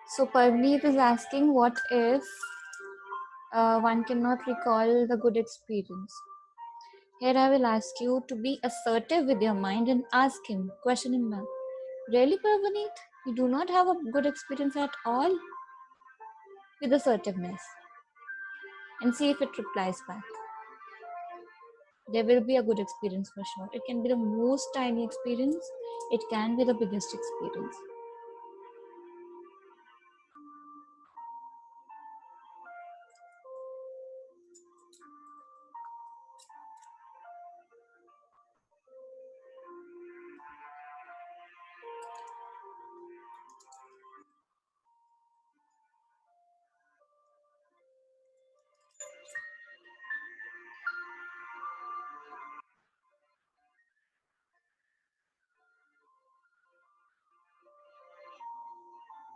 So Parneet is asking, what if one cannot recall the good experience? Here I will ask you to be assertive with your mind and ask him, question him back. Really, Parvaneet? You do not have a good experience at all? With assertiveness. And see if it replies back. There will be a good experience for sure. It can be the most tiny experience. It can be the biggest experience.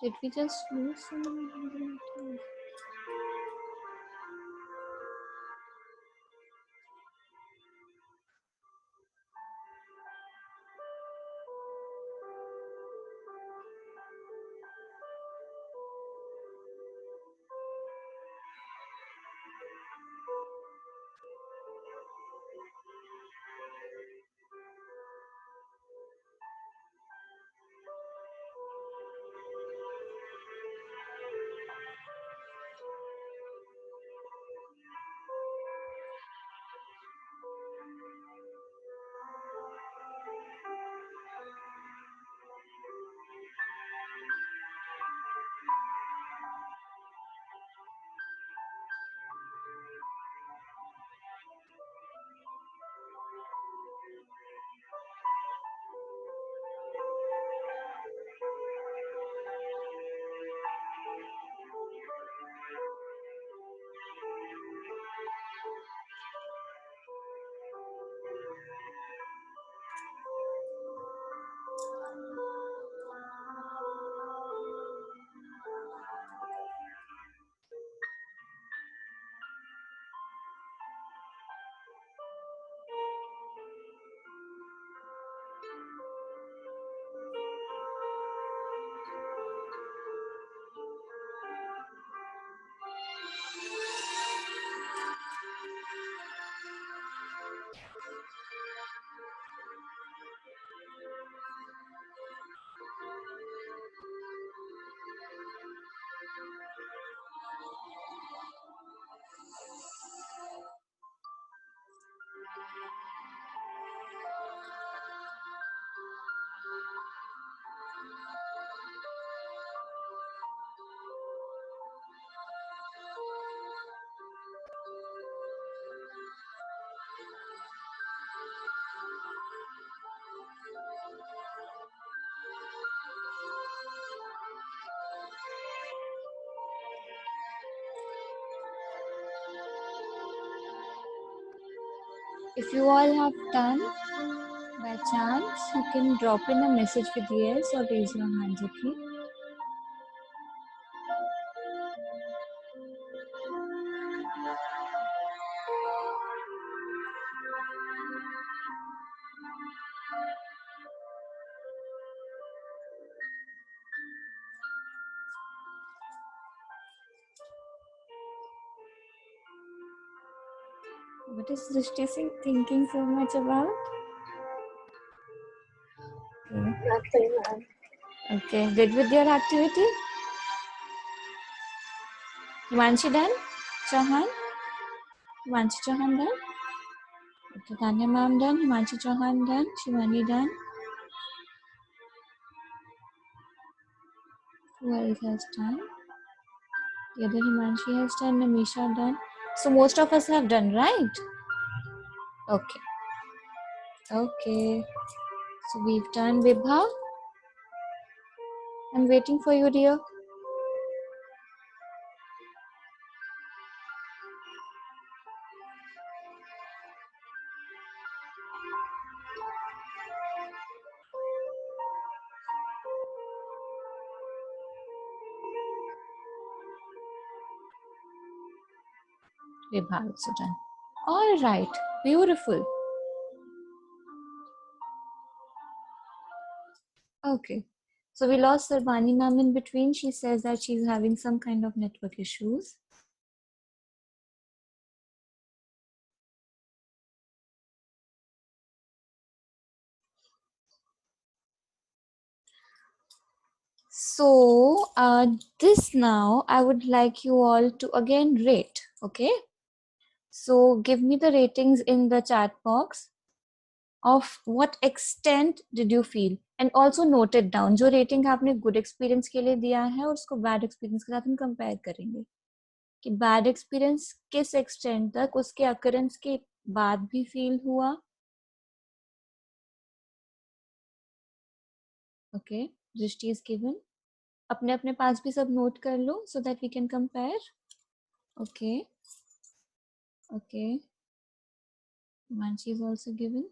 Did we just lose someone? If you all have done, by chance, you can drop in a message with yes or raise your hands, okay? What is Drishti Singh thinking so much about? Nothing, ma'am. Okay, did with your activity? Himanshi done? Chauhan? Himanshi Chauhan done? Okay, Tanya ma'am done, Himanshi Chauhan done, Shivani done. Who else has done? The other Himanshi has done, Namisha done. So most of us have done, right? Okay. Okay. So we've done Vibha. I'm waiting for you, dear. Vibha also done. All right. Beautiful. Okay. So we lost Sarvani ma'am in between. She says that she's having some kind of network issues. So this now I would like you all to again rate. Okay. So give me the ratings in the chat box of what extent did you feel, and also note it down. जो rating आपने good experience के लिए दिया है और उसको bad experience के साथ हम compare करेंगे कि bad experience किस extent तक उसके occurrence के बाद भी feel हुआ. Okay, दृष्टि is given. अपने अपने पास भी सब note कर लो so that we can compare. Okay. Okay. Manchi is also given.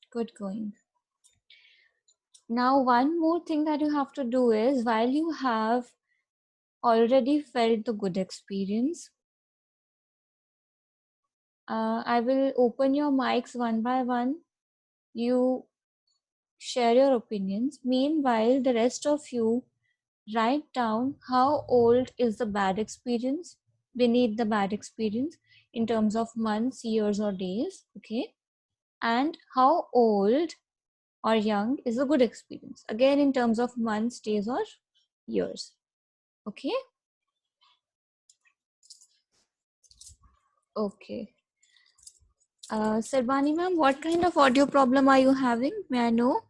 Good going. Now, one more thing that you have to do is, while you have already felt the good experience, I will open your mics one by one. You share your opinions. Meanwhile, the rest of you write down how old is the bad experience beneath the bad experience in terms of months, years, or days. Okay. And how old or young is a good experience. Again, in terms of months, days, or years. Okay. Okay. Sarvani ma'am, what kind of audio problem are you having? May I know?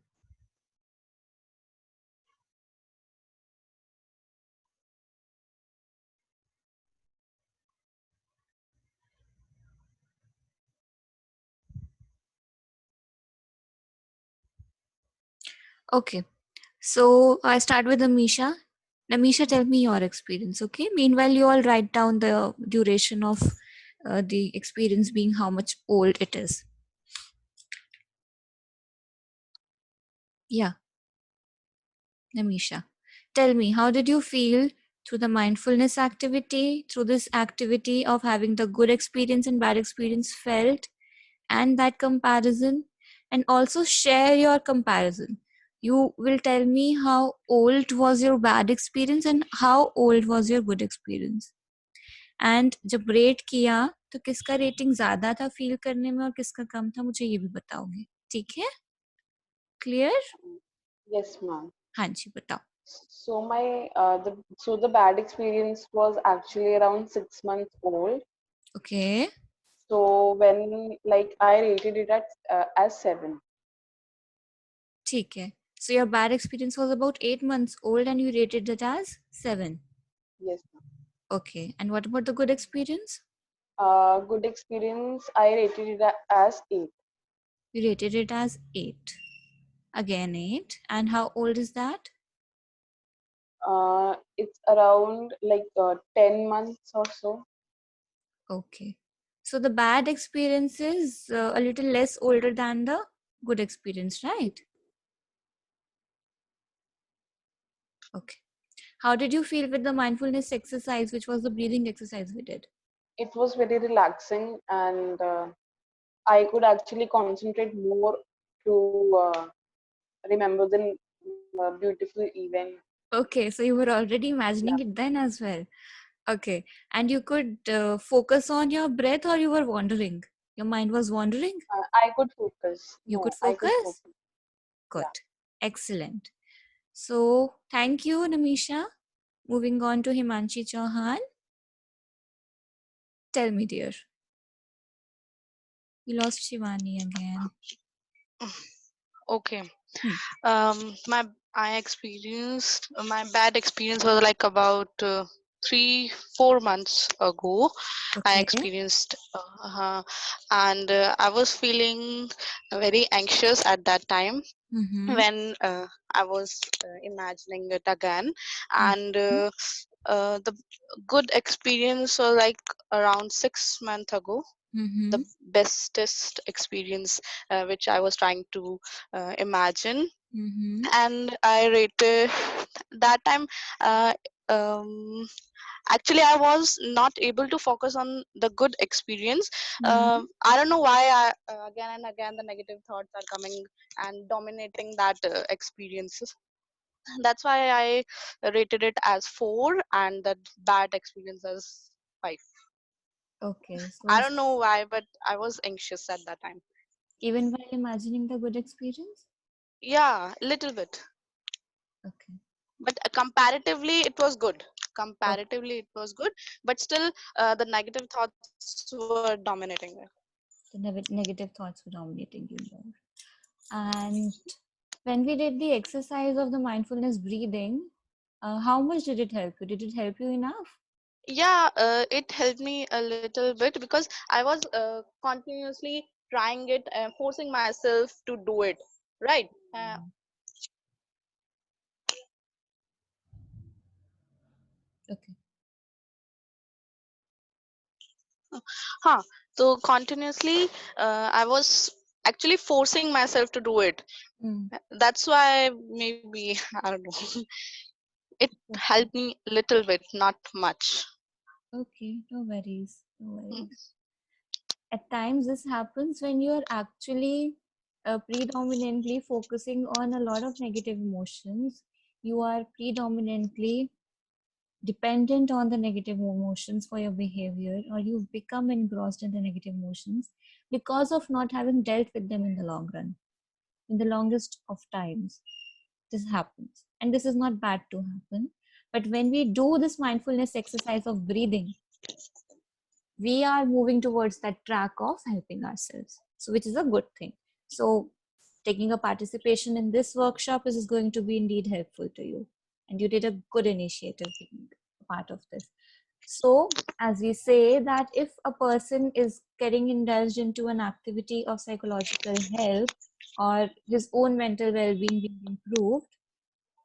Okay. So I start with Amisha. Amisha, tell me your experience, okay? Meanwhile, you all write down the duration of the experience being how much old it is. Yeah. Amisha, tell me, how did you feel through the mindfulness activity, through this activity of having the good experience and bad experience felt, and that comparison? And also share your comparison. You will tell me how old was your bad experience and how old was your good experience. And जब rate किया तो किसका rating ज्यादा था feel करने में और किसका कम था, मुझे ये भी बताओगे. ठीक है? क्लियर? Yes, ma'am. हाँ जी, बताओ. So the bad experience was actually around 6 months old. Okay. So when I rated it as 7. ठीक है. So your bad experience was about 8 months old and you rated it as 7. Yes, ma'am. Okay. And what about the good experience? Good experience, I rated it as 8. You rated it as 8. Again 8. And how old is that? It's around 10 months or so. Okay. So the bad experience is a little less older than the good experience, right? Okay. How did you feel with the mindfulness exercise, which was the breathing exercise we did? It was very relaxing, and I could actually concentrate more to remember the beautiful event. Okay, so you were already imagining it then as well. Okay, and you could focus on your breath, or you were wandering? Your mind was wandering? I could focus. You could No, I could focus? focus. Good. Yeah. Excellent. So, thank you, Namisha. Moving on to Himanshi Chauhan. Tell me, dear. You lost Shivani again. Okay. My bad experience was like about 3-4 months ago. I Okay. experienced, and I was feeling very anxious at that time Mm-hmm. when I was imagining it again, and the good experience was like around 6 months ago. Mm-hmm. The bestest experience which I was trying to imagine, Mm-hmm. and I rated that time. Uh, um, Actually, I was not able to focus on the good experience. Mm-hmm. I don't know why again and again the negative thoughts are coming and dominating that experiences. That's why I rated it as 4 and the bad experience as 5. Okay. So I don't know why, but I was anxious at that time. even while imagining the good experience? Yeah, a little bit, Okay. but comparatively it was good. Okay. Comparatively it was good, but still the negative thoughts were dominating me. The negative thoughts were dominating you more. And when we did the exercise of the mindfulness breathing, how much did it help you? Did it help you enough? Yeah, it helped me a little bit because I was continuously trying it and forcing myself to do it, right? Okay. Huh. So continuously I was actually forcing myself to do it. Mm. That's why maybe I don't know. It helped Okay. me a little bit, not much. Okay. No worries. No Mm. worries. At times, this happens when you are actually predominantly focusing on a lot of negative emotions. You are predominantly dependent on the negative emotions for your behavior, or you've become engrossed in the negative emotions because of not having dealt with them in the long run, in the longest of times. This happens, and this is not bad to happen. But when we do this mindfulness exercise of breathing, we are moving towards that track of helping ourselves, so which is a good thing. So taking a participation in this workshop is going to be indeed helpful to you, and you did a good initiative being a part of this. So as we say that if a person is getting indulged into an activity of psychological help or his own mental well-being being improved,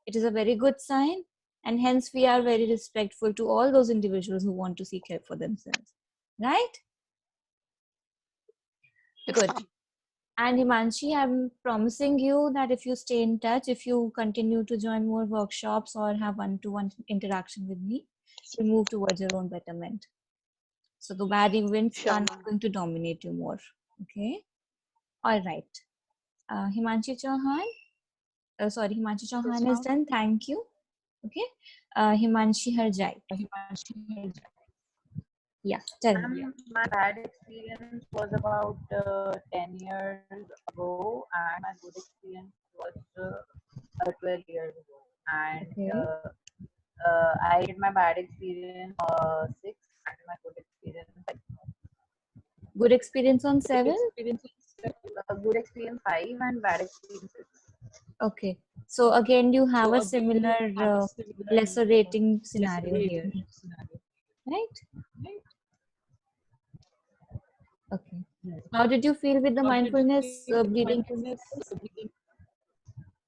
it is a very good sign, and hence we are very respectful to all those individuals who want to seek help for themselves, right? Yes, Good. ma'am. And Himanshi, I'm promising you that if you stay in touch, if you continue to join more workshops or have one-to-one interaction with me, you'll move towards your own betterment. So the bad events Sure, are ma'am. not going to dominate you more. Okay. All right. Himanshi Chauhan. Sorry, Himanshi Yes, Chauhan is ma'am. done. Thank you. Okay. Himanshi Harjai. Yeah. Tell me. Yeah. My bad experience was about 10 years ago, and my good experience was 12 years ago. And Okay. I did my bad experience 6, and my good experience 5. Good experience on 7. Good experience 5 and bad experience 6. Okay. So again, you have a similar lesser rating scenario here, right? Okay. How did you feel with the mindfulness breathing exercise?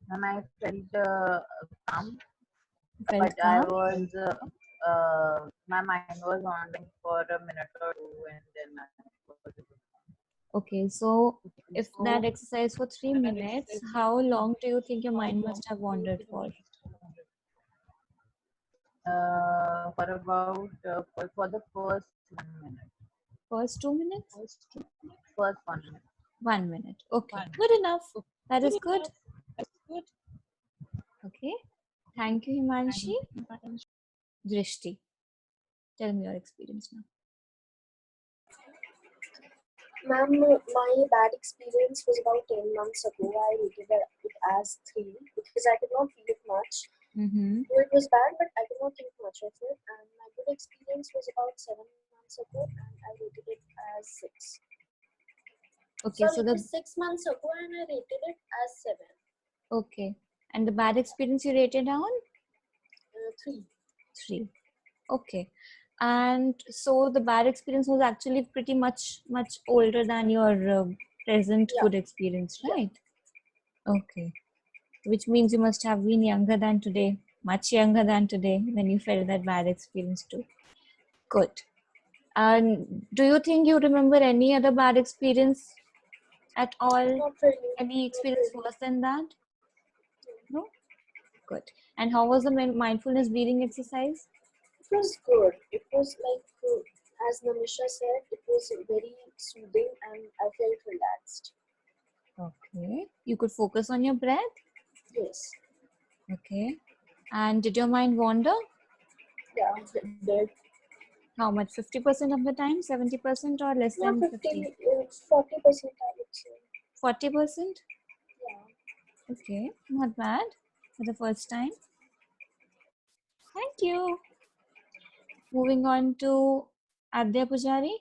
And I felt calm, You felt but I calm? was my mind was wandering for a minute or two, and then I was Okay. So if that exercise for 3 minutes, how long do you think your mind must have wandered for? for about for the first 1 minute. First 2 minutes? First 1 minute. 1 minute. Okay. Good enough. That is good. Okay. Thank you, Himanshi. Drishti, tell me your experience now. Ma'am, my bad experience was about 10 months ago. I rated it as 3 because I could not feel it much. Mm-hmm. Though it was bad, but I could not think much of it. And my good experience was about 7 months ago, and I rated it as 6. Okay, Sorry, so it the was 6 months ago, and I rated it as 7. okay, and the bad experience you rated down 3. 3. Okay. And so the bad experience was actually pretty much older than your present Yeah. good experience, Yeah. right? Okay. Which means you must have been younger than today, much younger than today when you felt that bad experience too. Good. And do you think you remember any other bad experience at all? Not really. Any Not experience really. worse than that? No? Good. And how was the mindfulness breathing exercise? It was good. It was like, as Namisha said, it was very soothing and I felt relaxed. Okay. You could focus on your breath? Yes. Okay. And did your mind wander? Yeah, it did. How much? 50% of the time? 70% or less Not than 50? 50, 40% I would say. 40%? Yeah. Okay. Not bad for the first time. Thank you. Moving on to Adya Pujari.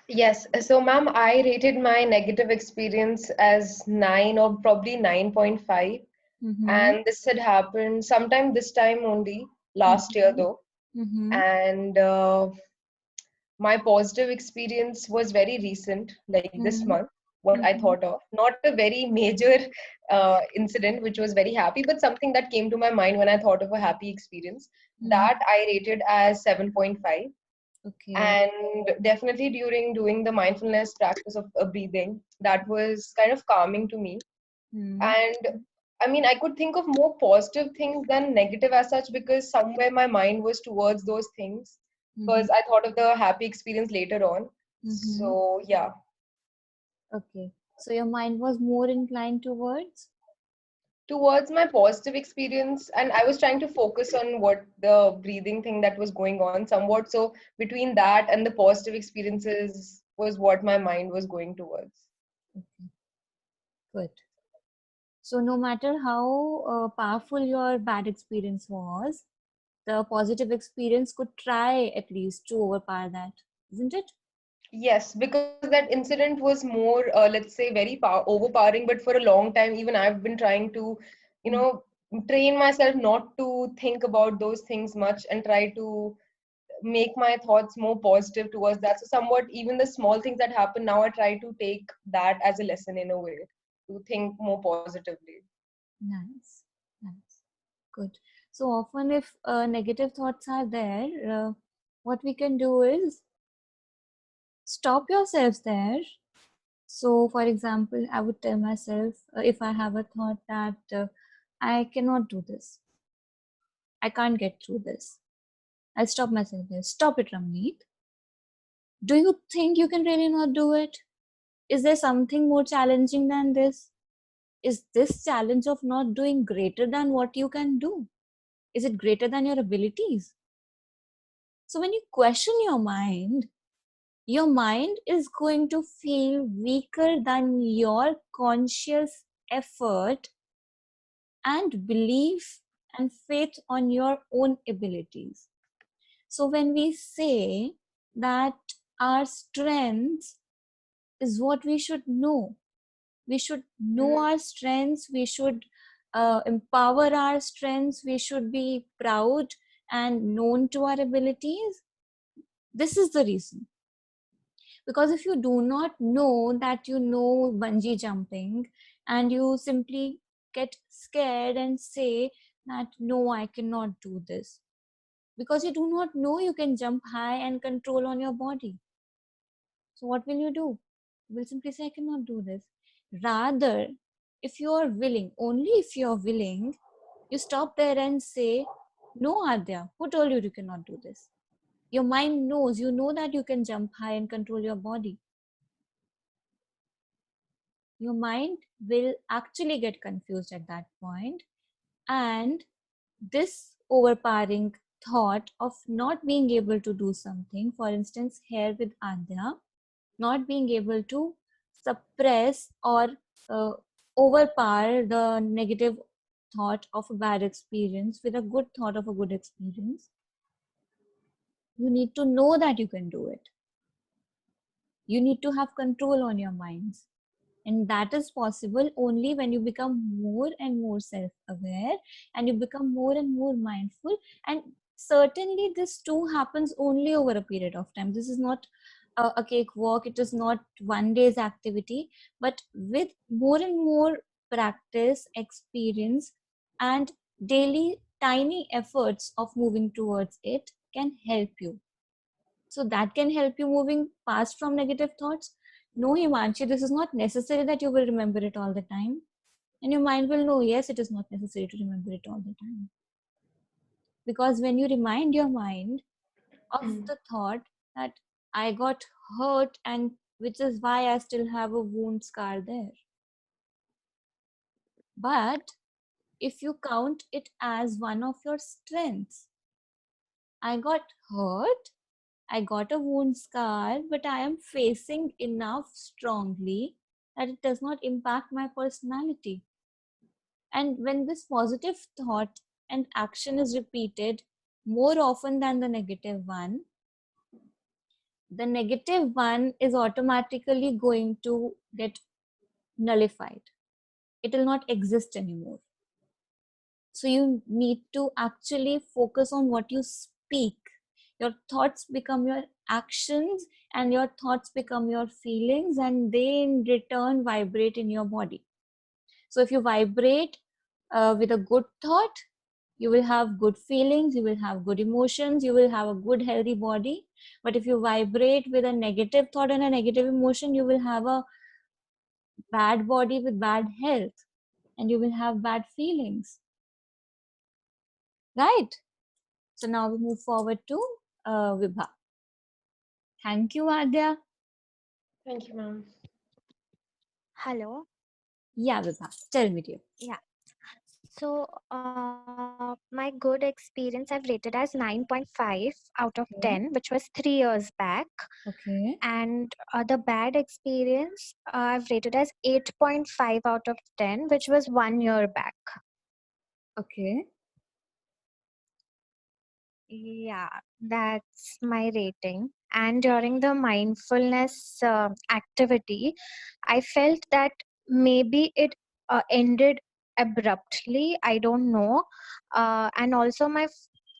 Yes, so ma'am, I rated my negative experience as 9 or probably 9.5. Mm-hmm. And this had happened sometime this time only, last year though. Mm-hmm. And my positive experience was very recent, like this month, what I thought of. Not a very major incident, which was very happy, but something that came to my mind when I thought of a happy experience. That I rated as 7.5. Okay. And definitely during doing the mindfulness practice of breathing, that was kind of calming to me. And I mean, I could think of more positive things than negative as such, because somewhere my mind was towards those things, because I thought of the happy experience later on. So yeah, Okay. So your mind was more inclined towards my positive experience, and I was trying to focus on what the breathing thing that was going on somewhat. So between that and the positive experiences was what my mind was going towards. Okay. Good. So no matter how powerful your bad experience was, the positive experience could try at least to overpower that, isn't it? Yes, because that incident was more, let's say, very overpowering. But for a long time, even I've been trying to, you know, train myself not to think about those things much and try to make my thoughts more positive towards that. So, somewhat, even the small things that happen now, I try to take that as a lesson in a way to think more positively. Nice. Nice. Good. So often if negative thoughts are there, what we can do is stop yourselves there. So for example, I would tell myself, if I have a thought that I cannot do this, I can't get through this, I'll stop myself there. Stop it, Ramneet. Do you think you can really not do it? Is there something more challenging than this? Is this challenge of not doing greater than what you can do? Is it greater than your abilities? So when you question your mind is going to feel weaker than your conscious effort and belief and faith on your own abilities. So when we say that our strengths is what we should know, we should know our strengths, we should empower our strengths, we should be proud and known to our abilities. This is the reason. Because if you do not know that you know bungee jumping and you simply get scared and say that no, I cannot do this, because you do not know you can jump high and control on your body. So what will you do? You will simply say, I cannot do this. Rather, if you are willing, only if you are willing, you stop there and say, no, Adya, who told you you cannot do this? Your mind knows, you know that you can jump high and control your body. Your mind will actually get confused at that point, and this overpowering thought of not being able to do something, for instance here with Adya, not being able to suppress or overpower the negative thought of a bad experience with a good thought of a good experience, you need to know that you can do it. You need to have control on your minds. And that is possible only when you become more and more self-aware and you become more and more mindful and certainly this too happens only over a period of time. This is not a cakewalk. It is not one day's activity, but with more and more practice, experience, and daily tiny efforts of moving towards it can help you. So that can help you moving past from negative thoughts. No, Himanshi, this is not necessary that you will remember it all the time. And your mind will know, yes, it is not necessary to remember it all the time. Because when you remind your mind of the thought that I got hurt, and which is why I still have a wound scar there. But if you count it as one of your strengths, I got hurt, I got a wound scar, but I am facing enough strongly that it does not impact my personality. And when this positive thought and action is repeated more often than the negative one is automatically going to get nullified. It will not exist anymore. So you need to actually focus on what you speak. Your thoughts become your actions, and your thoughts become your feelings, and they in return vibrate in your body. So if you vibrate with a good thought, you will have good feelings, you will have good emotions, you will have a good healthy body. But if you vibrate with a negative thought and a negative emotion, you will have a bad body with bad health, and you will have bad feelings. Right? So now we move forward to Vibha. Thank you, Adya. Thank you, ma'am. Hello. Yeah, Vibha, tell me, dear. Yeah. So, my good experience I've rated as 9.5 out of Okay. 10, which was 3 years back. Okay. And the bad experience I've rated as 8.5 out of 10, which was 1 year back. Okay. Yeah, that's my rating. And during the mindfulness activity, I felt that maybe it ended abruptly. I don't know. And also, my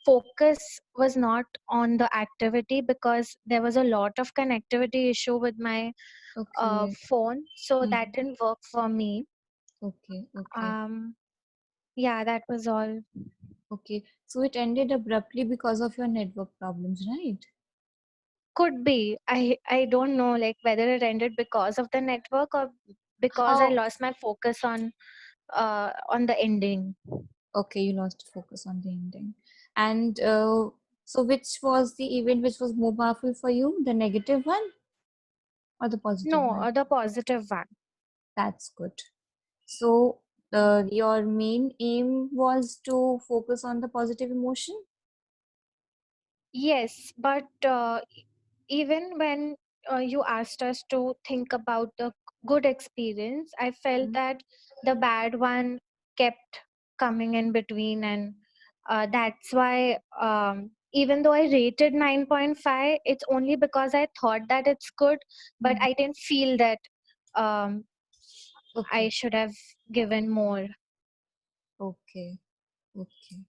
focus was not on the activity because there was a lot of connectivity issue with my Okay. phone. So Mhm. that didn't work for me. Okay. Okay. Um, yeah, that was all. Okay. So it ended abruptly because of your network problems, right? Could be. I don't know like whether it ended because of the network or because I How? lost my focus on the ending. Okay, you lost focus on the ending. And so which was the event which was more powerful for you? The negative one or the positive No, one? the positive one. That's good. So your main aim was to focus on the positive emotion? Yes, but even when you asked us to think about the good experience, I felt Mhm. that the bad one kept coming in between, and that's why even though I rated 9.5, it's only because I thought that it's good, but Mhm. I didn't feel that I Okay. should have given more. Okay. Okay.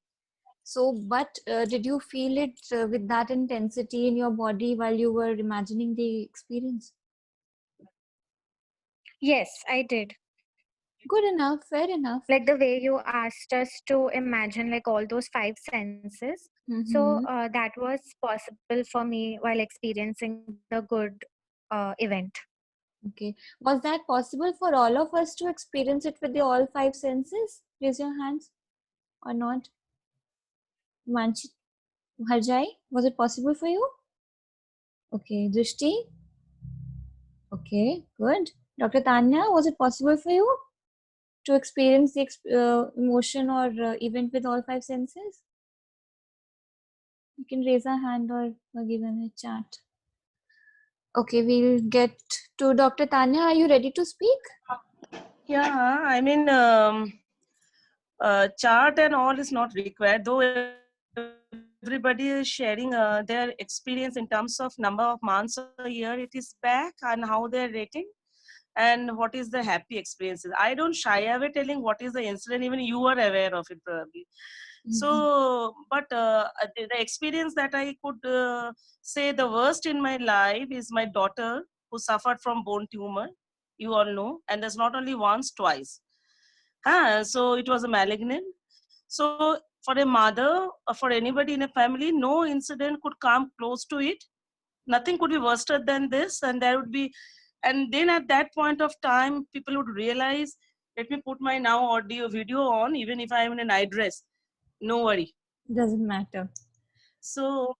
So, but did you feel it with that intensity in your body while you were imagining the experience? Yes, I did. Good enough, fair enough. Like the way you asked us to imagine like all those five senses. So Mm-hmm. that was possible for me while experiencing the good event. Okay. Was that possible for all of us to experience it with the all five senses? Raise your hands or not? Manchi, Harjai, was it possible for you? Okay. Drishti? Okay, good. Dr. Tanya, was it possible for you to experience the emotion or event with all five senses? You can raise a hand or give in a chat. Okay, we'll get to Dr. Tanya. Are you ready to speak? Yeah, I mean, chart and all is not required, though everybody is sharing their experience in terms of number of months a year it is back and how they're rating. and what is the happy experiences. I don't shy away telling what is the incident, even you are aware of it probably. So, but the experience that I could say the worst in my life is my daughter who suffered from bone tumor. You all know, and there's not only once, twice. So it was a malignant. So for a mother or for anybody in a family, no incident could come close to it. Nothing could be worse than this, and there would be, and then at that point of time, people would realize, let me put my now audio video on, even if I am in a night dress, no worry. Doesn't matter. So,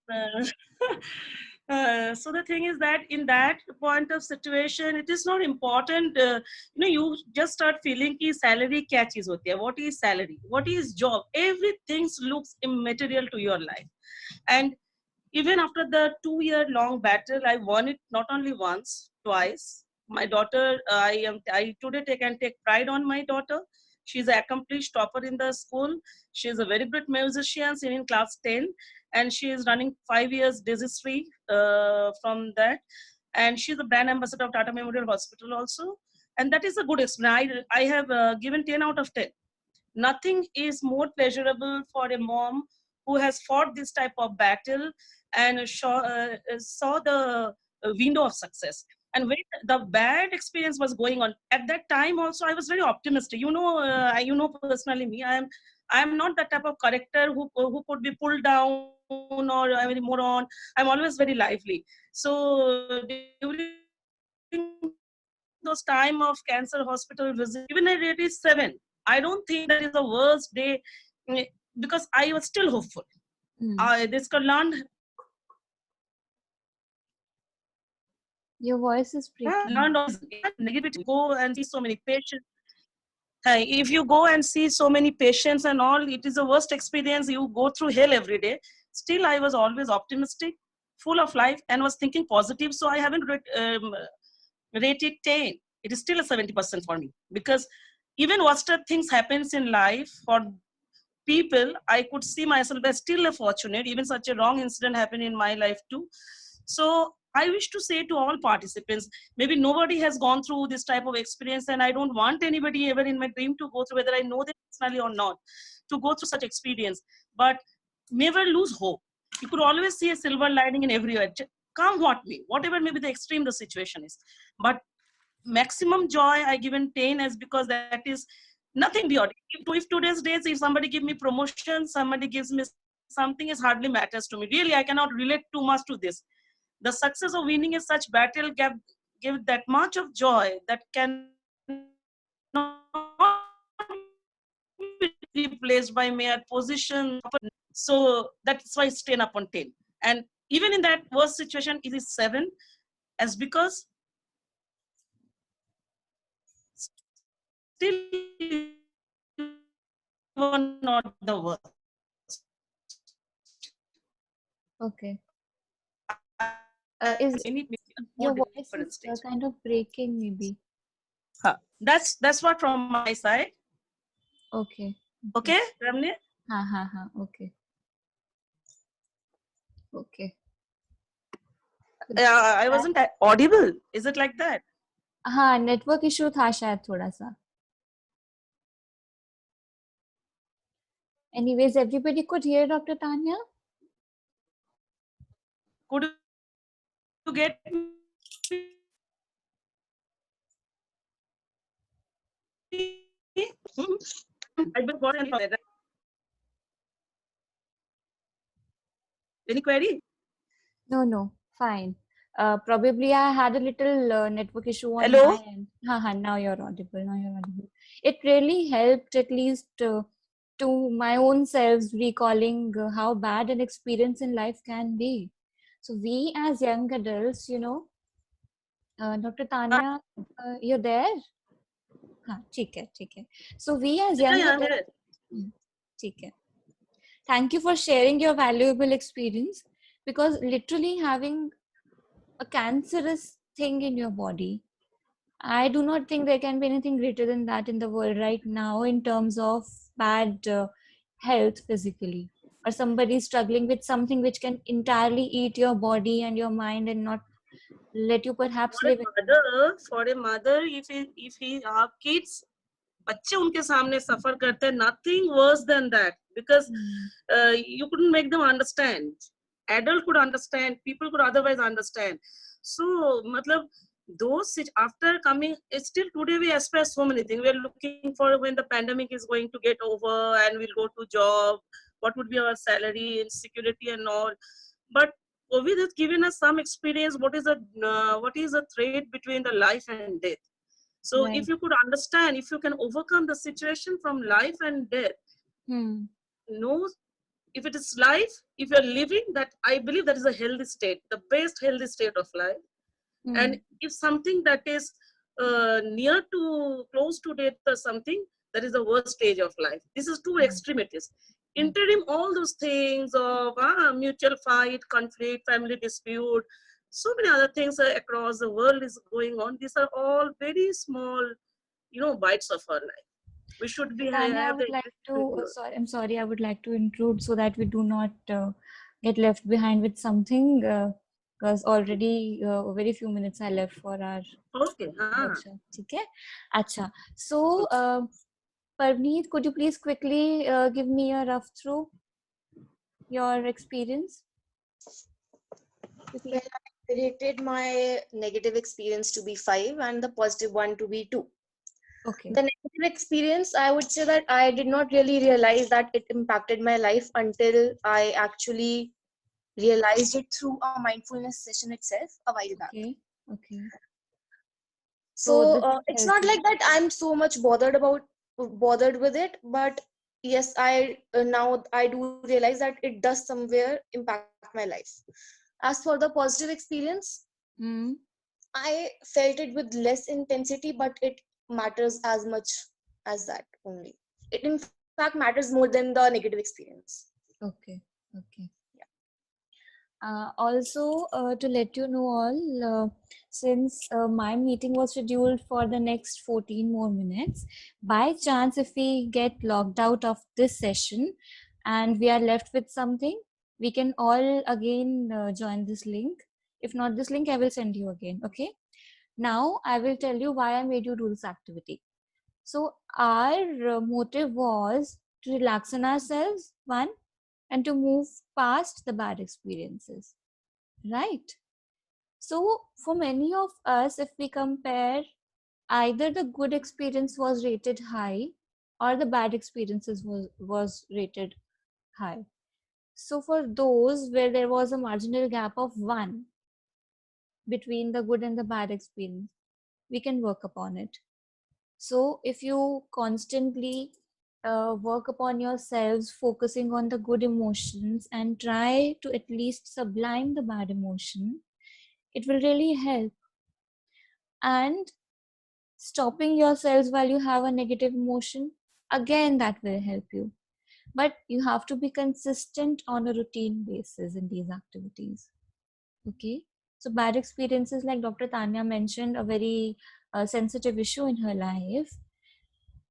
so the thing is that in that point of situation, it is not important. You just start feeling कि salary क्या चीज होती है? What is salary? What is job? Everything looks immaterial to your life. And even after the 2-year long battle, I won it not only once, twice. My daughter, I today take pride on my daughter. She's an accomplished topper in the school. She's a very good musician, singing in class 10, and she is running 5 years disease free from that. And she's a brand ambassador of Tata Memorial Hospital also. And that is a good experience. I have given 10 out of 10. Nothing is more pleasurable for a mom who has fought this type of battle and saw the window of success. And when the bad experience was going on at that time, also I was very optimistic. You know personally me. I am not that type of character who could be pulled down or I'm very moron. I'm always very lively. So during those time of cancer hospital visit, even at 87, I don't think that is the worst day because I was still hopeful. This could learn. Your voice is breaking. Negativity. Go and see so many patients. If you go and see so many patients and all, it is the worst experience. You go through hell every day. Still, I was always optimistic, full of life, and was thinking positive. So I haven't rated 10. It is still a 70% for me because even worst things happens in life for people, I could see myself as still a fortunate. Even such a wrong incident happened in my life too. So I wish to say to all participants, maybe nobody has gone through this type of experience, and I don't want anybody ever in my dream to go through, whether I know them personally or not, to go through such experience. But never lose hope. You could always see a silver lining in everywhere. Come what may, whatever maybe the extreme the situation is. But maximum joy I given 10 is because that is nothing beyond. If today's days, if somebody give me promotion, somebody gives me something, is hardly matters to me. Really, I cannot relate too much to this. The success of winning a such battle give that much of joy that can be replaced by mere position. So that's why it's 10 upon 10. And even in that worst situation, it is 7, as because still not the worst. Okay. Your voice is kind of breaking, maybe. That's what from my side. Okay. Okay, Ramni? Okay. Okay. I wasn't audible. Is it like that? हाँ, network issue था शायद थोड़ा सा. Anyways, everybody could hear Dr. Tanya? Could you get any query? No, fine. Probably I had a little network issue on Hello? my end. Now you're audible. It really helped, at least to my own selves, recalling how bad an experience in life can be. So we as young adults, Dr. Tanya, you're there? ठीक है. So we as young adults, ठीक है. Thank you for sharing your valuable experience, because literally having a cancerous thing in your body, I do not think there can be anything greater than that in the world right now in terms of bad health physically, or somebody struggling with something which can entirely eat your body and your mind and not let you perhaps For a live in. mother, if he our kids, बच्चे उनके सामने suffer करते हैं, nothing worse than that, because you couldn't make them understand. Adult could understand, people could otherwise understand. So, मतलब those after coming, still today we aspire so many things. We are looking for when the pandemic is going to get over and we'll go to job. What would be our salary and security and all. But COVID has given us some experience. What is the thread between the life and death? So Right. if you could understand, if you can overcome the situation from life and death, know if it is life, if you're living, that I believe that is a healthy state, the best healthy state of life. And if something that is near to, close to death or something, that is the worst stage of life. This is two extremities. Interim, all those things of mutual fight, conflict, family dispute, so many other things across the world is going on. These are all very small, bites of our life. We should be Tanya, I have would the like to, ability. I'm sorry, I would like to intrude so that we do not get left behind with something, because already very few minutes are left for our Okay. workshop. Okay? Acha. So, Parneet, could you please quickly give me a rough through your experience? Well, I rated my negative experience to be 5 and the positive one to be 2. Okay. The negative experience, I would say that I did not really realize that it impacted my life until I actually realized it through a mindfulness session itself a while back. Okay. Okay. So it's not like that I'm so much bothered with it, but yes, now I do realize that it does somewhere impact my life. As for the positive experience, I felt it with less intensity, but it matters as much as that only. It in fact matters more than the negative experience. Okay. Okay. Also, to let you know all, since my meeting was scheduled for the next 14 more minutes, by chance, if we get logged out of this session and we are left with something, we can all again join this link. If not this link, I will send you again. Okay. Now, I will tell you why I made you do this activity. So, our motive was to relax on ourselves, one, and to move past the bad experiences, right? So for many of us, if we compare, either the good experience was rated high or the bad experiences was rated high. So for those where there was a marginal gap of 1 between the good and the bad experience, we can work upon it. So if you constantly work upon yourselves, focusing on the good emotions and try to at least sublime the bad emotion, it will really help. And stopping yourselves while you have a negative emotion, again, that will help you. But you have to be consistent on a routine basis in these activities. Okay. So bad experiences, like Dr. Tanya mentioned, a very sensitive issue in her life,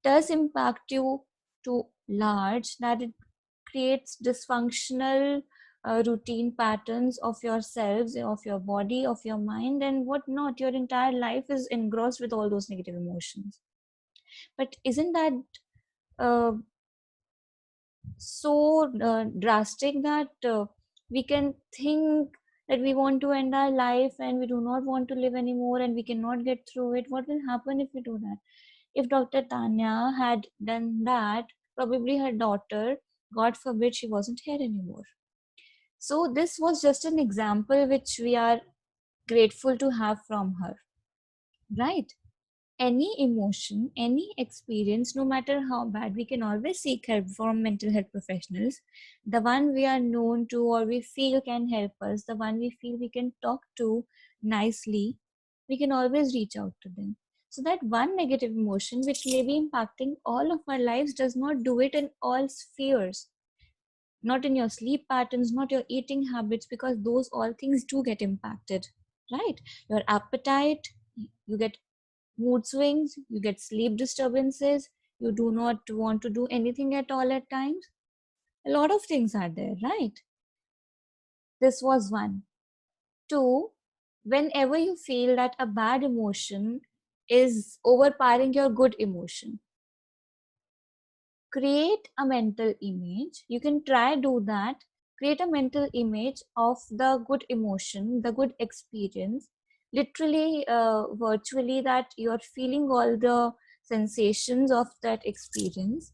does impact you to large that it creates dysfunctional routine patterns of yourselves, of your body, of your mind, and whatnot. Your entire life is engrossed with all those negative emotions. But isn't that so drastic that we can think that we want to end our life and we do not want to live anymore and we cannot get through it? What will happen if we do that? If Dr. Tanya had done that, probably her daughter, God forbid, she wasn't here anymore. So this was just an example which we are grateful to have from her, right? Any emotion, any experience, no matter how bad, we can always seek help from mental health professionals. The one we are known to or we feel can help us, the one we feel we can talk to nicely, we can always reach out to them. So that one negative emotion which may be impacting all of our lives does not do it in all spheres. Not in your sleep patterns, not your eating habits, because those all things do get impacted, right? Your appetite, you get mood swings, you get sleep disturbances, you do not want to do anything at all at times. A lot of things are there, right? This was one. Two, whenever you feel that a bad emotion is overpowering your good emotion, create a mental image. You can try do that. Create a mental image of the good emotion, the good experience, literally, virtually, that you're feeling all the sensations of that experience,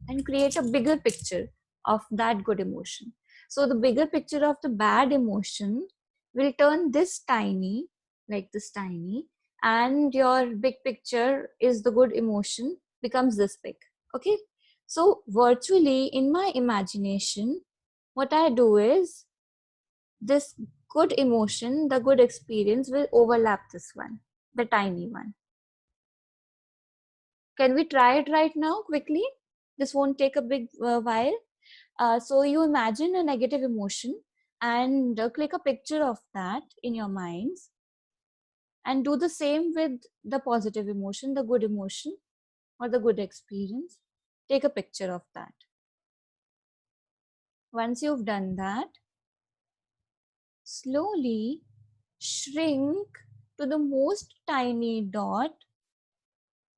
and create a bigger picture of that good emotion. So the bigger picture of the bad emotion will turn this tiny, like this tiny, and your big picture is the good emotion becomes this big. Okay. So virtually in my imagination, what I do is this good emotion, the good experience will overlap this one, the tiny one. Can we try it right now quickly? This won't take a big while. So you imagine a negative emotion and click a picture of that in your minds, and do the same with the positive emotion, the good emotion or the good experience. Take a picture of that. Once you've done that, slowly shrink to the most tiny dot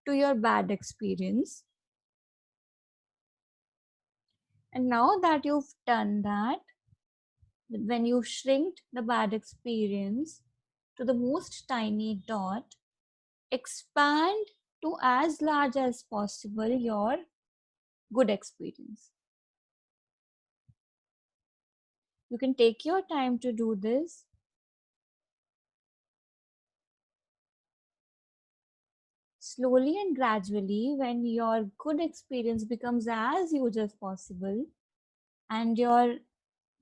to your bad experience. And now that you've done that, when you shrink the bad experience to the most tiny dot, expand to as large as possible your good experience. You can take your time to do this. Slowly and gradually, when your good experience becomes as huge as possible and your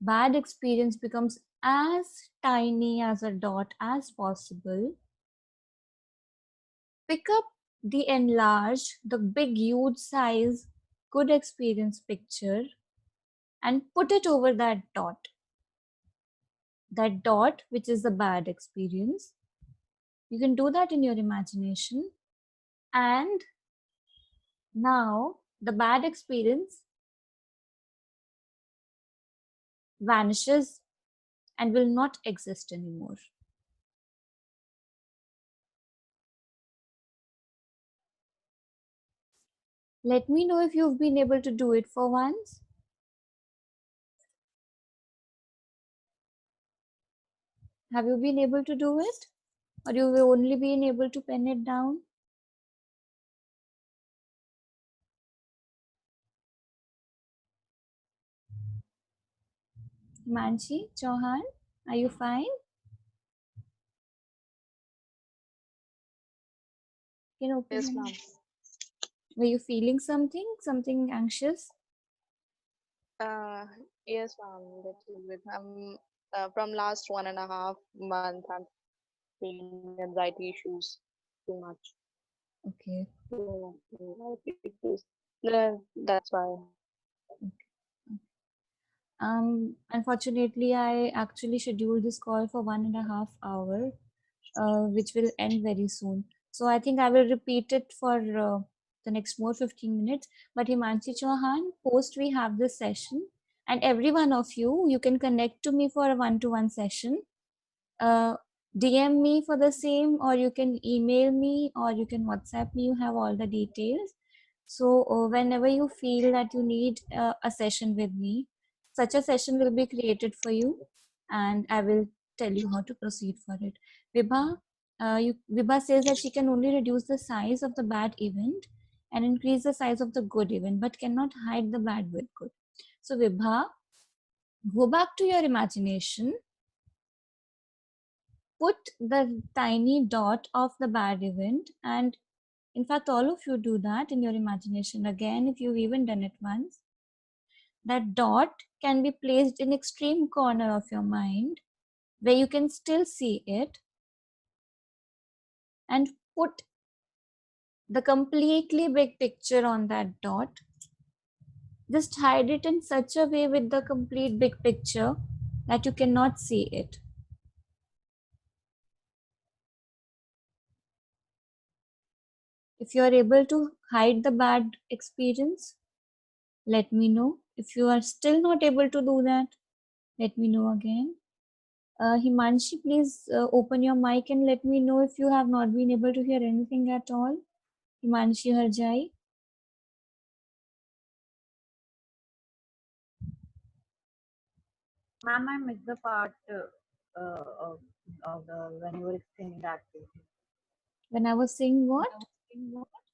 bad experience becomes as tiny as a dot as possible, pick up the enlarged, the big, huge size good experience picture and put it over that dot. That dot, which is the bad experience. You can do that in your imagination. And now the bad experience vanishes and will not exist anymore. Let me know if you've been able to do it for once. Have you been able to do it? Or you've only been able to pen it down? Manchi, Chauhan, are you fine? Can you open Yes, your ma'am. mouth? Were you feeling something anxious? Uh, yes, ma'am. Little bit. From last 1.5 months, I'm feeling anxiety issues too much. Okay. Too much anxiety issues. That's why. Unfortunately, I actually scheduled this call for 1.5 hours, which will end very soon. So I think I will repeat it for the next more 15 minutes. But Himanshi Chauhan, post we have this session, and every one of you, you can connect to me for a one-to-one session. DM me for the same, or you can email me, or you can WhatsApp me. You have all the details. So whenever you feel that you need a session with me, such a session will be created for you, and I will tell you how to proceed for it. Vibha, Vibha says that she can only reduce the size of the bad event and increase the size of the good event, but cannot hide the bad with good. So Vibha, go back to your imagination. Put the tiny dot of the bad event, and in fact all of you do that in your imagination again if you've even done it once. That dot can be placed in extreme corner of your mind where you can still see it, and put the completely big picture on that dot. Just hide it in such a way with the complete big picture that you cannot see it. If you are able to hide the bad experience, let me know. If you are still not able to do that, let me know again. Himanshi, please open your mic and let me know if you have not been able to hear anything at all. Himanshi Harjai. Ma'am, I missed the part of the when you were explaining the activity. When I was saying what?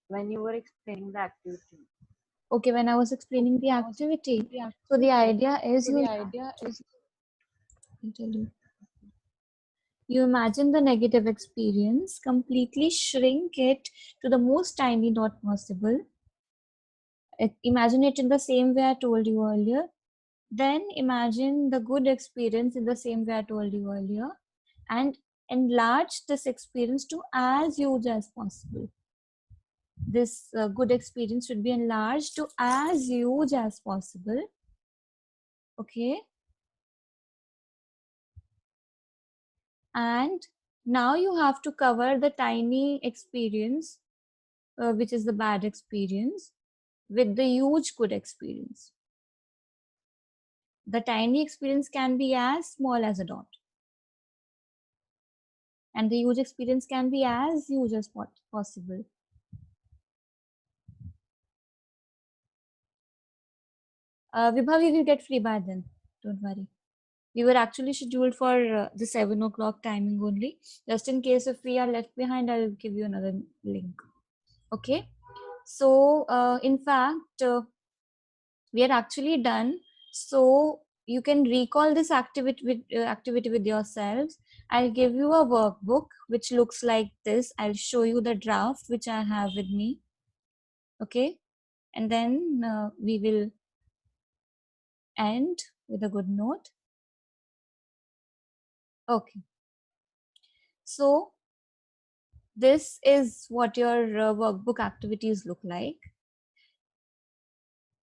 When you were explaining the activity. Okay, when I was explaining the activity. So the idea is I'll tell you. You imagine the negative experience, completely shrink it to the most tiny dot possible. Imagine it in the same way I told you earlier. Then imagine the good experience in the same way I told you earlier, and enlarge this experience to as huge as possible. This good experience should be enlarged to as huge as possible. Okay. And now you have to cover the tiny experience, which is the bad experience, with the huge good experience. The tiny experience can be as small as a dot. And the huge experience can be as huge as possible. Vibha, we will get free by then. Don't worry. We were actually scheduled for the 7 o'clock timing only. Just in case if we are left behind, I'll give you another link. Okay. So, in fact, we are actually done. So you can recall this activity with yourselves. I'll give you a workbook which looks like this. I'll show you the draft which I have with me. Okay. And then we will end with a good note. Okay. So this is what your workbook activities look like.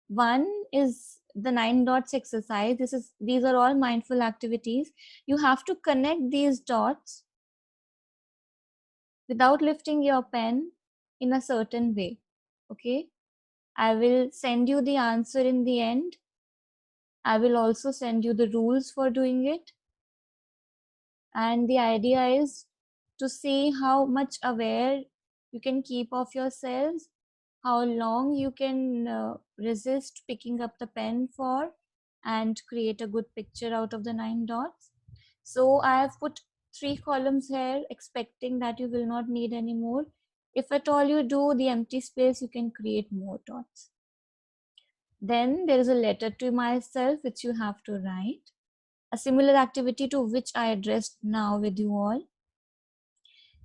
One is the 9 dots exercise. These are all mindful activities. You have to connect these dots without lifting your pen in a certain way. Okay. I will send you the answer in the end. I will also send you the rules for doing it. And the idea is to see how much aware you can keep of yourselves, how long you can resist picking up the pen for, and create a good picture out of the 9 dots. So I have put 3 columns here, expecting that you will not need any more. If at all you do, the empty space, you can create more dots. Then there is a letter to myself which you have to write. A similar activity to which I addressed now with you all.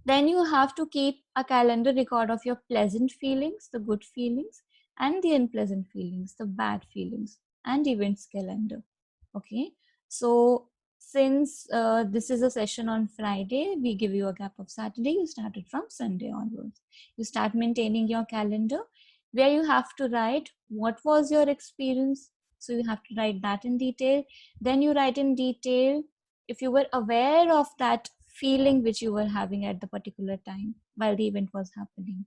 Then you have to keep a calendar record of your pleasant feelings, the good feelings, and the unpleasant feelings, the bad feelings, and events calendar. Okay. So since this is a session on Friday, we give you a gap of Saturday. You started from Sunday onwards. You start maintaining your calendar where you have to write what was your experience. So you have to write that in detail. Then you write in detail if you were aware of that feeling which you were having at the particular time while the event was happening.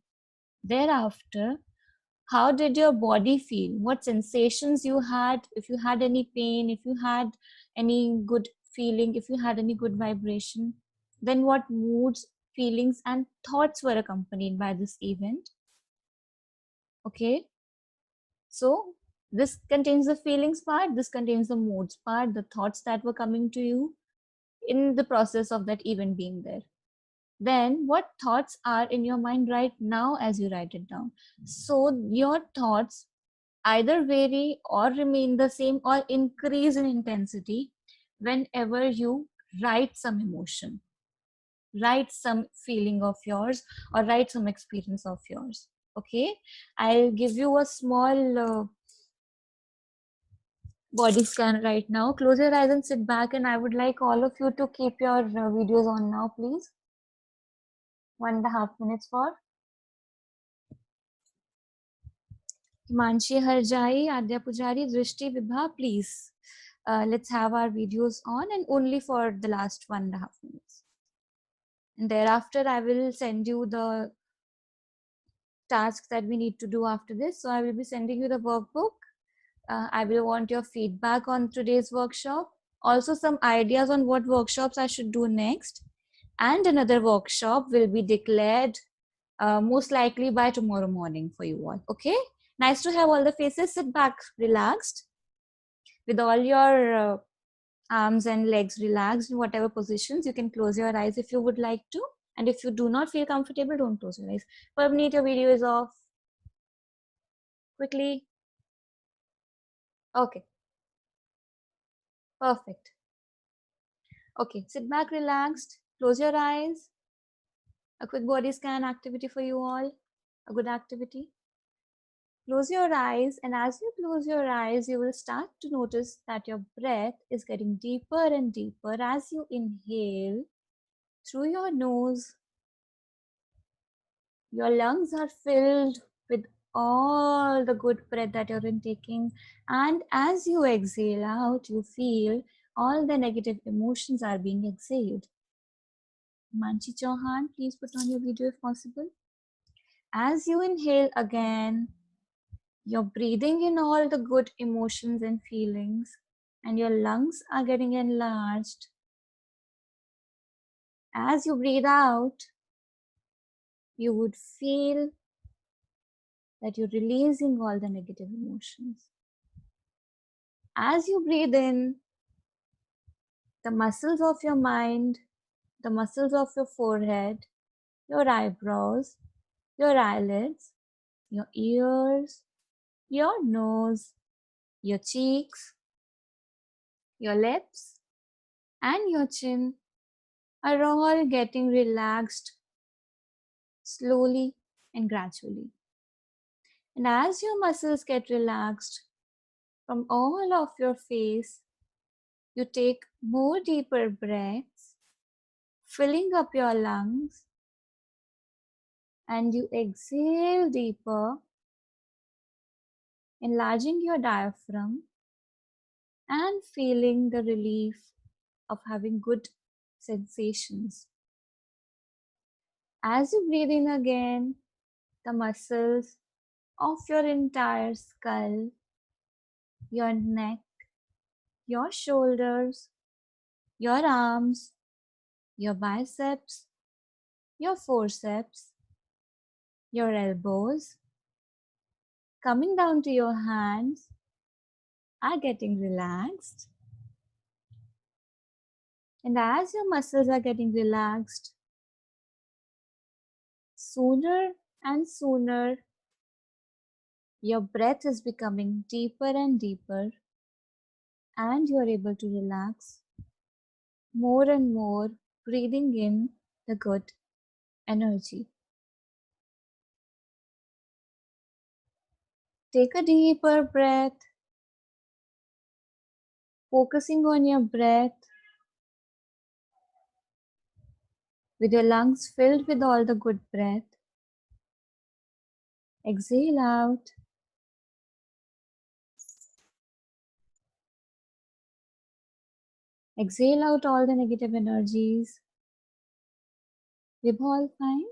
Thereafter, how did your body feel? What sensations you had? If you had any pain, if you had any good feeling, if you had any good vibration, then what moods, feelings, and thoughts were accompanied by this event? Okay. So this contains the feelings part, this contains the moods part, the thoughts that were coming to you in the process of that event being there. Then what thoughts are in your mind right now as you write it down? So your thoughts either vary or remain the same or increase in intensity whenever you write some emotion, write some feeling of yours, or write some experience of yours. Okay, I'll give you a small body scan right now. Close your eyes and sit back, and I would like all of you to keep your videos on now, please. 1.5 minutes for Himanshi Harjai, Adya Pujari, Drishti, Vibha, please. Let's have our videos on, and only for the last 1.5 minutes. And thereafter, I will send you the tasks that we need to do after this. So I will be sending you the workbook. I will want your feedback on today's workshop. Also some ideas on what workshops I should do next. And another workshop will be declared most likely by tomorrow morning for you all. Okay? Nice to have all the faces. Sit back relaxed with all your arms and legs relaxed in whatever positions. You can close your eyes if you would like to. And if you do not feel comfortable, don't close your eyes. Pavneet, your video is off. Quickly. Okay. Perfect. Okay, sit back relaxed. Close your eyes. A quick body scan activity for you all. A good activity. Close your eyes, and as you close your eyes, you will start to notice that your breath is getting deeper and deeper as you inhale through your nose. Your lungs are filled with all the good breath that you're intaking, and as you exhale out, you feel all the negative emotions are being exhaled. Manchi Chauhan, please put on your video if possible. As you inhale again, you're breathing in all the good emotions and feelings, and your lungs are getting enlarged. As you breathe out, you would feel that you're releasing all the negative emotions. As you breathe in, the muscles of your mind, the muscles of your forehead, your eyebrows, your eyelids, your ears, your nose, your cheeks, your lips, and your chin are all getting relaxed slowly and gradually. And as your muscles get relaxed from all of your face, you take more deeper breaths, filling up your lungs, and you exhale deeper, enlarging your diaphragm and feeling the relief of having good sensations. As you breathe in again, the muscles of your entire skull, your neck, your shoulders, your arms, your biceps, your forceps, your elbows, coming down to your hands are getting relaxed. And as your muscles are getting relaxed, sooner and sooner, your breath is becoming deeper and deeper, and you are able to relax more and more, breathing in the good energy. Take a deeper breath, focusing on your breath with your lungs filled with all the good breath. Exhale out. Exhale out all the negative energies. Vibha, all fine?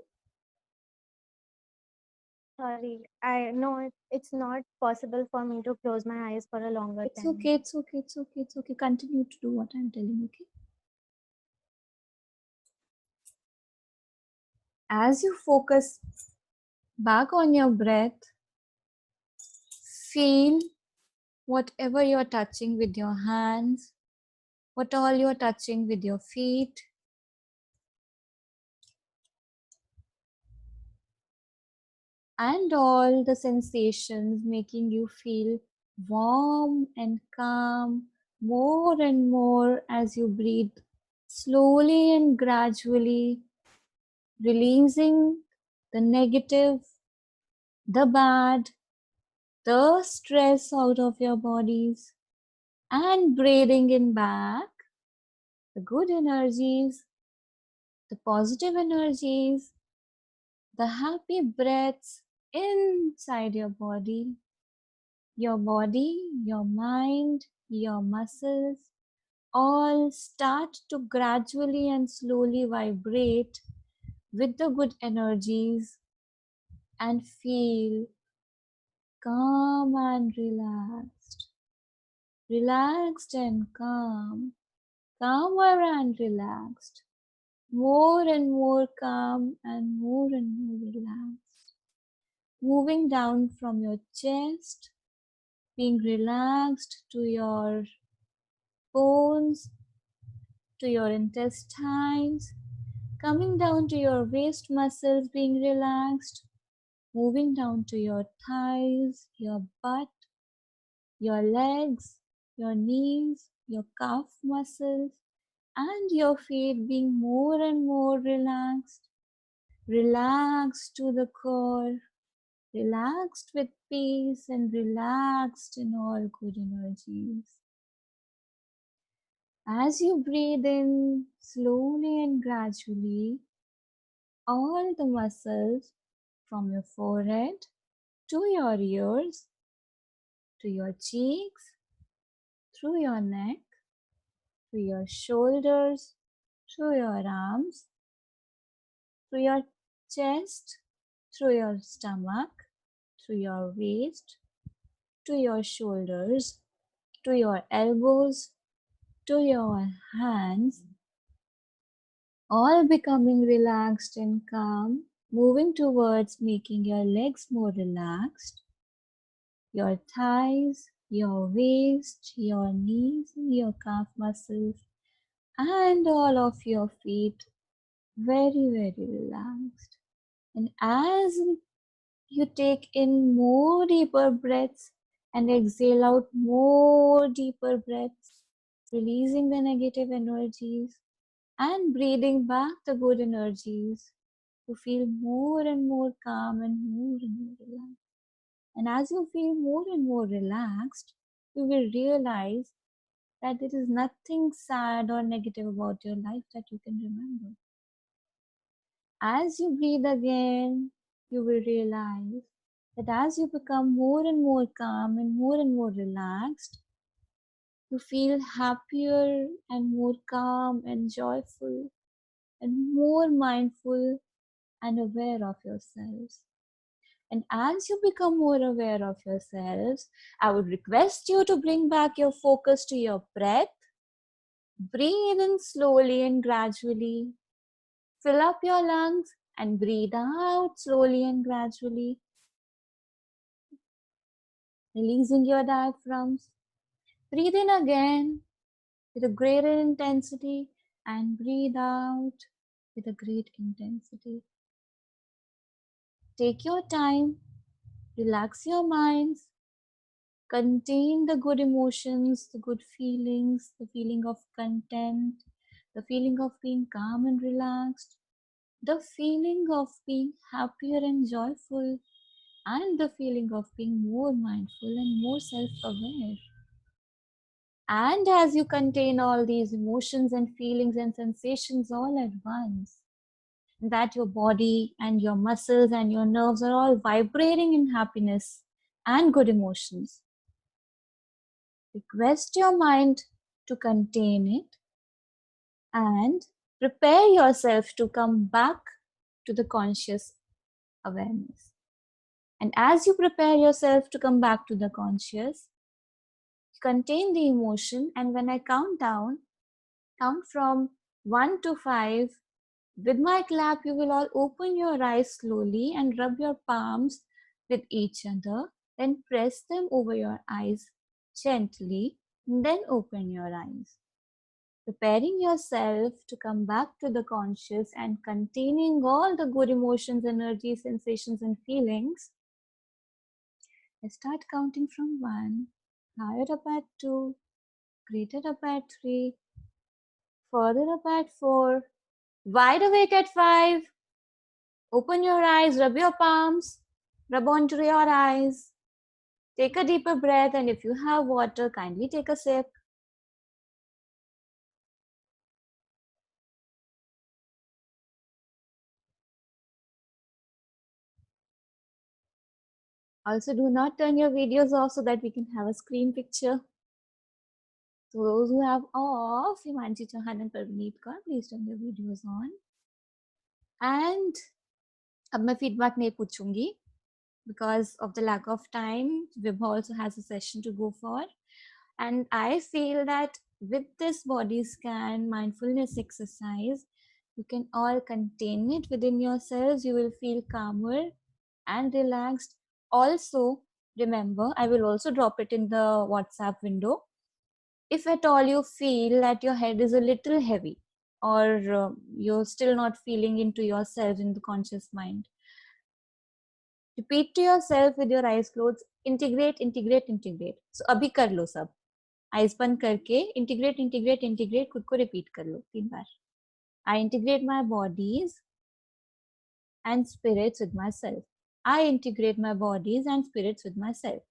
Sorry, I know it's not possible for me to close my eyes for a longer It's time. okay, it's okay, it's okay, it's okay. Continue to do what I'm telling you, okay? As you focus back on your breath, feel whatever you're touching with your hands, what all you're touching with your feet. And all the sensations making you feel warm and calm more and more as you breathe slowly and gradually, releasing the negative, the bad, the stress out of your bodies, and breathing in back the good energies, the positive energies, the happy breaths inside your body, your mind, your muscles all start to gradually and slowly vibrate with the good energies and feel calm and relaxed. Relaxed and calm. calmer and relaxed, more and more calm and more relaxed. Moving down from your chest, being relaxed to your bones, to your intestines, coming down to your waist muscles being relaxed, moving down to your thighs, your butt, your legs, your knees, your calf muscles, and your feet being more and more relaxed. Relaxed to the core, relaxed with peace and relaxed in all good energies. As you breathe in slowly and gradually, all the muscles from your forehead to your ears, to your cheeks, through your neck, to your shoulders, through your arms, through your chest, through your stomach, through your waist, to your shoulders, to your elbows, to your hands, all becoming relaxed and calm, moving towards making your legs more relaxed, your thighs, your waist, your knees, your calf muscles, and all of your feet very relaxed. And as you take in more deeper breaths and exhale out more deeper breaths, releasing the negative energies and breathing back the good energies to feel more and more calm and more relaxed. And as you feel more and more relaxed, you will realize that there is nothing sad or negative about your life that you can remember. As you breathe again, you will realize that as you become more and more calm and more relaxed, you feel happier and more calm and joyful and more mindful and aware of yourselves. And as you become more aware of yourselves, I would request you to bring back your focus to your breath. Breathe in slowly and gradually. Fill up your lungs and breathe out slowly and gradually. Releasing your diaphragms. Breathe in again with a greater intensity and breathe out with a great intensity. Take your time, relax your minds, contain the good emotions, the good feelings, the feeling of content, the feeling of being calm and relaxed, the feeling of being happier and joyful, and the feeling of being more mindful and more self-aware. And as you contain all these emotions and feelings and sensations all at once, that your body and your muscles and your nerves are all vibrating in happiness and good emotions, request your mind to contain it and prepare yourself to come back to the conscious awareness. And as you prepare yourself to come back to the conscious, contain the emotion, and when I count down, count from 1 to 5. With my clap, you will all open your eyes slowly and rub your palms with each other. Then press them over your eyes gently. Then open your eyes. Preparing yourself to come back to the conscious and containing all the good emotions, energies, sensations, and feelings. I start counting from 1, higher up at 2, greater up at 3, further up at 4, wide awake at 5. Open your eyes, rub your palms, rub onto your eyes. Take a deeper breath, and if you have water, kindly take a sip. Also, do not turn your videos off so that we can have a screen picture. So those who have off, Himanshi Chauhan and Parvaneet Kaur, please turn your videos on. And अब मैं feedback नहीं पूछूंगी because of the lack of time. Vibha also has a session to go for. And I feel that with this body scan, mindfulness exercise, you can all contain it within yourselves. You will feel calmer and relaxed. Also, remember, I will also drop it in the WhatsApp window. If at all you feel that your head is a little heavy, or you're still not feeling into yourself in the conscious mind, repeat to yourself with your eyes closed, integrate, integrate, integrate. So अभी कर लो सब, eyes बंद करके integrate, integrate, integrate खुद को repeat कर लो 3 बार. I integrate my bodies and spirits with myself. I integrate my bodies and spirits with myself.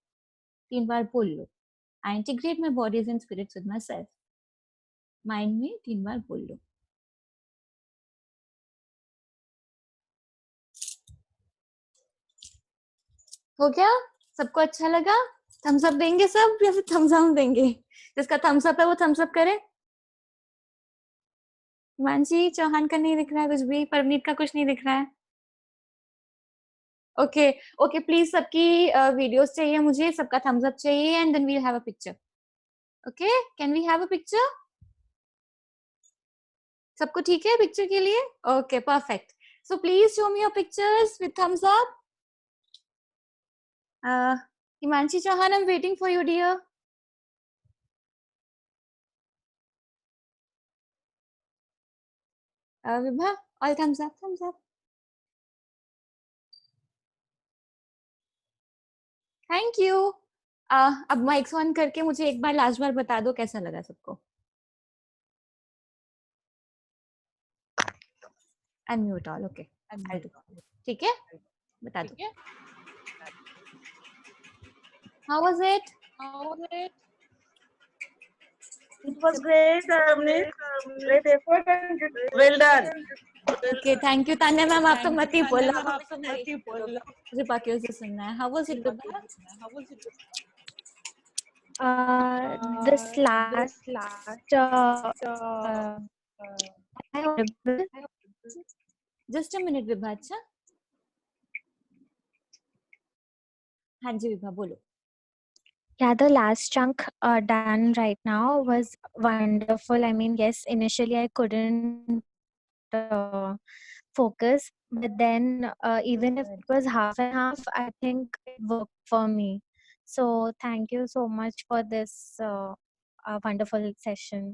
3 बार बोल लो. I integrate my bodies and spirits with myself. Mind में 3 बार बोल लो. हो गया? सबको अच्छा लगा? थम्स अप देंगे सब या फिर थम्स डाउन देंगे? जिसका थम्स अप है वो थम्स अप करे. हिमांशी चौहान का नहीं दिख रहा है कुछ भी, परनीत का कुछ नहीं दिख रहा है. ओके ओके, प्लीज सबकी वीडियोस चाहिए मुझे, सबका थम्स अप चाहिए and then we'll have a picture. Okay, can we have a picture? सबको ठीक है पिक्चर के लिए? Okay perfect. So please show me your pictures with thumbs up. Himanshi Chauhan, I am waiting for you dear. Vibha, all thumbs up, thumbs up. Thank you. अब mics on करके मुझे एक बार last बार बता दो कैसा लगा सबको. Unmute all. ओके, ठीक है, बता दो. How was it? It was great, Amrit. Great effort and well done. Okay, thank you. Tanya ma'am, आप तो मत ही बोलो, मुझे बाकियों से सुनना है. How was it Vibha? This last just a minute Vibha. अच्छा, हाँ जी विभा बोलो. Yeah, the last chunk done right now was wonderful. I mean, yes, initially I couldn't focus, but then even if it was half and half, I think it worked for me. So thank you so much for this wonderful session.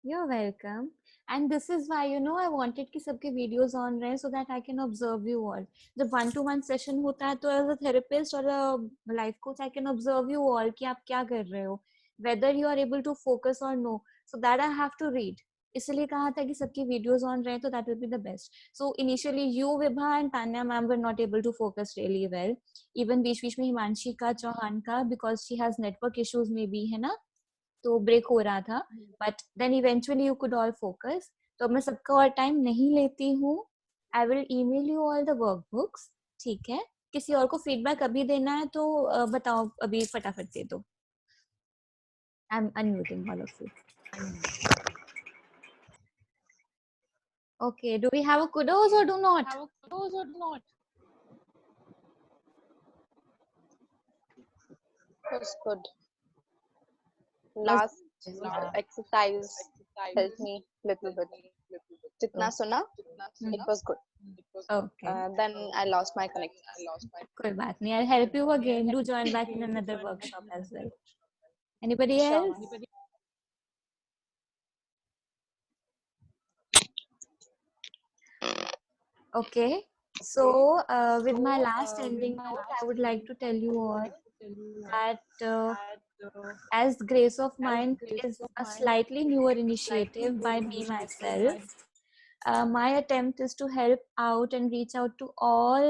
You're welcome. And this is why, you know, I wanted कि सबके videos on रहे so that I can observe you all. जब 1-to-1 session होता है तो as a therapist or a life coach, I can observe you all कि आप क्या कर रहे हो, whether you are able to focus or no. So that I have to read. इसलिए कहा था कि सबकी videos on रहे तो that will be the best. So initially you, Vibha and Tanya ma'am were not able to focus really well. Even बीच-बीच में हिमांशी का, चौहान का, because she has network issues maybe, है ना? तो ब्रेक हो रहा था, but then eventually you could all focus. तो अब मैं सबका और टाइम नहीं लेती हूँ. I will email you all the workbooks. ठीक है, किसी और को फीडबैक अभी देना है तो बताओ, अभी फटाफट दे दो. I am unmuting all of you. Okay, do we have a kudos or do not? Was good. Last exercise helped me little bit. Jitna suna, it was good. Okay, Then I lost my connection. कोई बात नहीं. I help you again. Do join back in another workshop as well. Anybody else? Okay, so with my last ending note, I would like to tell you all that as Grace of Mind is a slightly newer initiative by me myself, my attempt is to help out and reach out to all,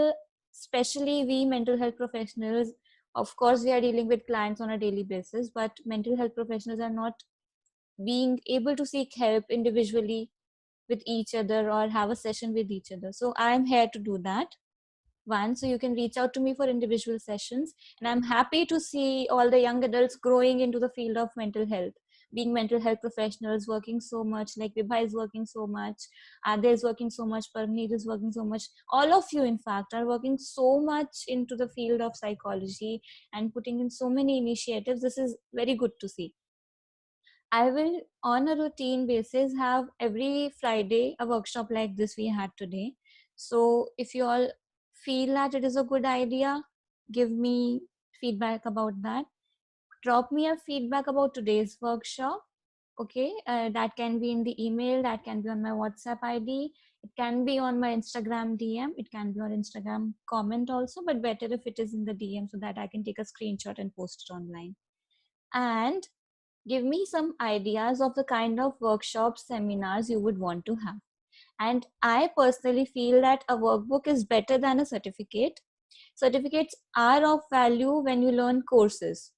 especially we mental health professionals. Of course, we are dealing with clients on a daily basis, but mental health professionals are not being able to seek help individually with each other or have a session with each other. So I'm here to do that. One, so you can reach out to me for individual sessions, and I'm happy to see all the young adults growing into the field of mental health, being mental health professionals, working so much. Like Vibha is working so much, Ade is working so much, Parneet is working so much. All of you, in fact, are working so much into the field of psychology and putting in so many initiatives. This is very good to see. I will, on a routine basis, have every Friday a workshop like this we had today. So if you all feel that it is a good idea, give me feedback about that. Drop me a feedback about today's workshop. Okay, that can be in the email, that can be on my WhatsApp ID, it can be on my Instagram DM, it can be on Instagram comment also, but better if it is in the DM so that I can take a screenshot and post it online. And give me some ideas of the kind of workshops, seminars you would want to have. And I personally feel that a workbook is better than a certificate. Certificates are of value when you learn courses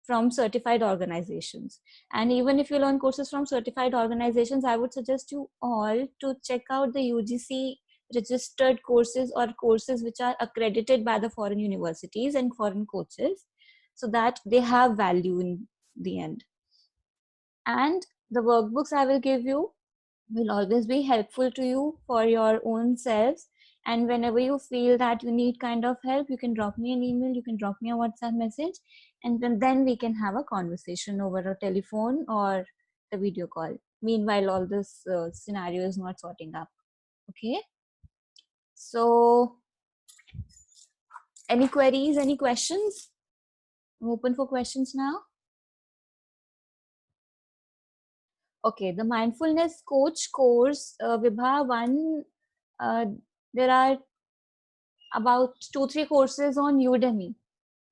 from certified organizations. And even if you learn courses from certified organizations, I would suggest you all to check out the UGC registered courses or courses which are accredited by the foreign universities and foreign coaches, so that they have value in the end. And the workbooks I will give you will always be helpful to you for your own selves. And whenever you feel that you need kind of help, you can drop me an email, you can drop me a WhatsApp message, and then we can have a conversation over a telephone or the video call. Meanwhile, all this scenario is not sorting up. Okay. So, any queries, any questions? I'm open for questions now. Okay, the mindfulness coach course, Vibha, one, there are about 2-3 courses on Udemy.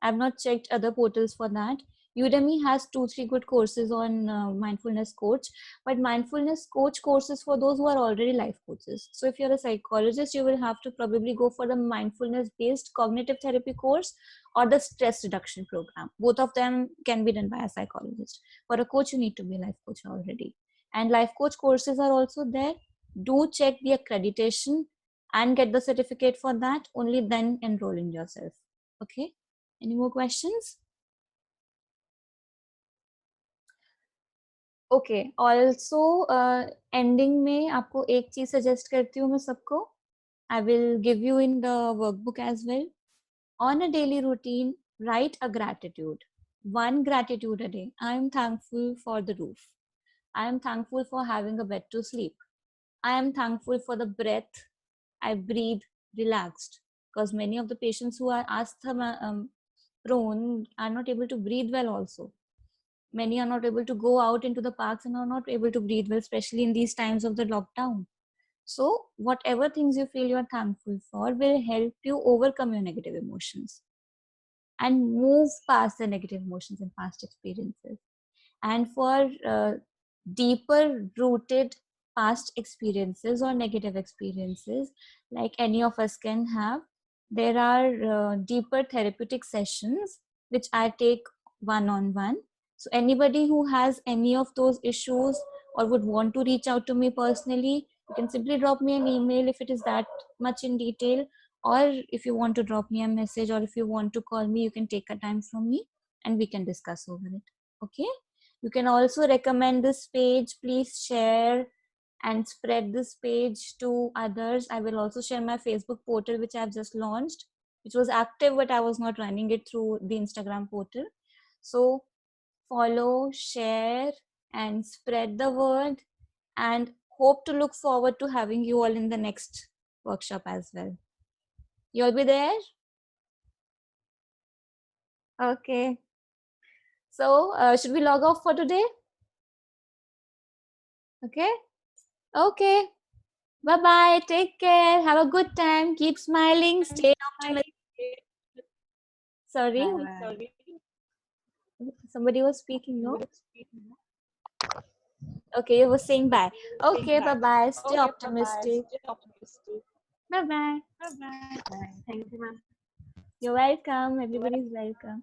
I've not checked other portals for that. Udemy has 2-3 good courses on mindfulness coach, but mindfulness coach courses for those who are already life coaches. So if you're a psychologist, you will have to probably go for the mindfulness based cognitive therapy course or the stress reduction program. Both of them can be done by a psychologist. For a coach, you need to be a life coach already. And life coach courses are also there. Do check the accreditation and get the certificate for that. Only then enroll in yourself. Okay. Any more questions? Okay. Also, ending में आपको एक चीज suggest करती हूँ मैं सबको. I will give you in the workbook as well. On a daily routine, write a gratitude. One gratitude a day. I am thankful for the roof. I am thankful for having a bed to sleep. I am thankful for the breath I breathe relaxed, because many of the patients who are asthma prone are not able to breathe well also. Many are not able to go out into the parks and are not able to breathe well, especially in these times of the lockdown. So whatever things you feel you are thankful for will help you overcome your negative emotions and move past the negative emotions and past experiences. And for deeper rooted past experiences or negative experiences, like any of us can have, there are deeper therapeutic sessions which I take one-on-one. So anybody who has any of those issues or would want to reach out to me personally, you can simply drop me an email if it is that much in detail, or if you want to drop me a message, or if you want to call me, you can take a time from me and we can discuss over it. Okay. You can also recommend this page. Please share and spread this page to others. I will also share my Facebook portal, which I've just launched, which was active, but I was not running it through the Instagram portal. So follow, share, and spread the word, and hope to look forward to having you all in the next workshop as well. You'll be there? Okay. So should we log off for today? Okay. Okay. Bye-bye. Take care. Have a good time. Keep smiling. Stay optimistic. Sorry. Bye. Somebody was speaking, no? Okay, you were saying bye. Okay, bye-bye. Stay optimistic. Bye-bye. Bye. Thank you, ma'am. You're welcome. Everybody's welcome.